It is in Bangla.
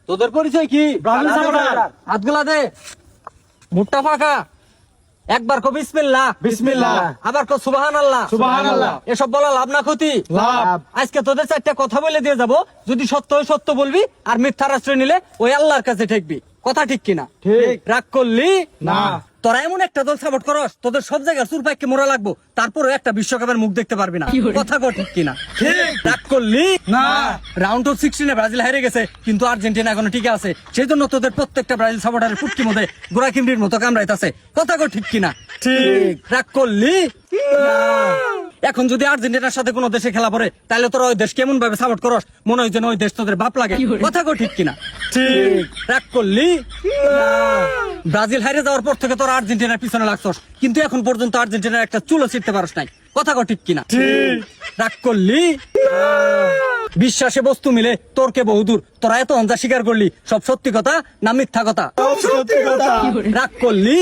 তোদের পরিচয় কি? হাতগুলা দে, মুটটা ফাঁকা। একবার কো বিসমিল্লাহ, বিসমিল্লাহ। আবার কো সুবহানাল্লাহ, সুবহানাল্লাহ। এসব বলা লাভ না ক্ষতি? লাভ। আজকে তোদের চারটা কথা বলে দিয়ে যাব, যদি সত্য হয় সত্য বলবি, আর মিথ্যার আশ্রয় নিলে ওই আল্লাহর কাছে ঠেকবি। কথা ঠিক কিনা? ঠিক। রাগ করলি না। তোরা এমন একটা দল সাপোর্ট করস, তোদের সব জায়গায় চুল পাইকে মোড়া লাগবো, তারপরে একটা বিশ্বকাপের মুখ দেখতে পারবি না। কথা কো ঠিক কিনা? ঠিক। রাগ করলি না। রাউন্ড অফ 16 ব্রাজিল হেরে গেছে, কিন্তু আর্জেন্টিনা এখনো ঠিক আছে। সেই জন্য তোদের প্রত্যেকটা ব্রাজিল সাপোর্টারের ফুটকি মধ্যে গোড়া কিমড়ির মতো কামড়াইতেছে। কথা কো ঠিক কিনা? ঠিক। রাগ করলি এখন যদি আর্জেন্টিনার সাথে কোনো দেশে খেলা পড়ে, তাহলে তোরা ওই দেশ কেমন ভাবে সাপোর্ট করস, মনে হয় যেন ওই দেশ তোদের বাপ লাগে। কথা কো ঠিক কিনা? ঠিক। রাগ করলি ব্রাজিল হারে যাওয়ার পর থেকে তোরা আর্জেন্টিনার পিছনে লাগছস, কিন্তু এখন পর্যন্ত আর্জেন্টিনার একটা চুলো ছিটতে পারস নাই। কথা কো ঠিক কিনা? ঠিক। রাগ করলি বিশ্বাসে বস্তু মিলে তোরকে বহুদূর, তোরা এত অঞ্জা স্বীকার করলি, সব সত্যি কথা না মিথ্যা কথা? সব সত্যি কথা। রাগ করলি